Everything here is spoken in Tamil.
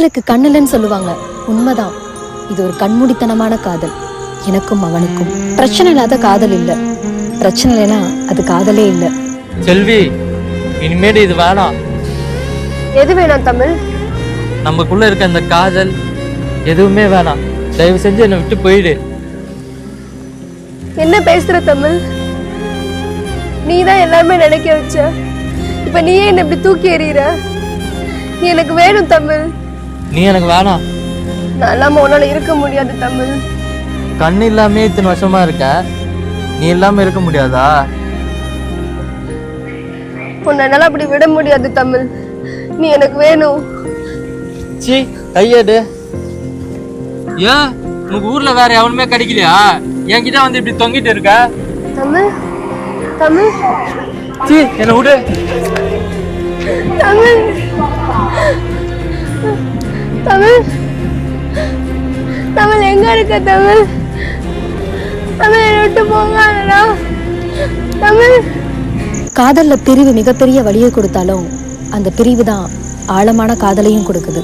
காதலுக்கு கண்ணில்லைன்னு சொல்லுவாங்க, உண்மைதான். இது ஒரு கண்மூடித்தனமான காதல். எனக்கும் அவனுக்கும் பிரச்சனை இல்லாத காதல் இல்ல. பிரச்சனை இல்லைன்னா அது காதலே இல்ல. செல்வி, இனிமேல் இது வேணாம். எது வேணாம் தமிழ்? நமக்குள்ள இருக்க அந்த காதல் எதுவுமே வேணாம். தயவு செஞ்சு என்னை விட்டு போயிடு. என்ன பேசுற தமிழ்? நீ தான் எல்லாமே நினைக்க வச்ச. இப்ப நீயே என்ன இப்படி தூக்கி எறிகிற. நீ எனக்கு வேணும் தமிழ். நீ எனக்கு வேணாம். நான் இல்லாம உன்னால இருக்க முடியாது தமிழ். கண்ணு இல்லாம இத்தனை வருஷமா இருக்க, நீ இல்லாம இருக்க முடியாதா? உன்னால அப்படி விட முடியாது தமிழ். நீ எனக்கு வேணும். சி கையேடு. ஏன் உனக்கு ஊர்ல வேற எவனுமே கிடைக்கலையா? என்கிட்ட வந்து இப்படி தொங்கிட்டு இருக்க. தமிழ் தமிழ் சி என்ன விடு. தமிழ் தமிழ் தமிழ் எங்க இருக்க தமிழ்? தமிழ் என்னை விட்டு போகாதடா தமிழ். காதல்ல பிரிவு மிகப்பெரிய வலியை கொடுத்தாலும் அந்த பிரிவு தான் ஆழமான காதலையும் கொடுக்குது.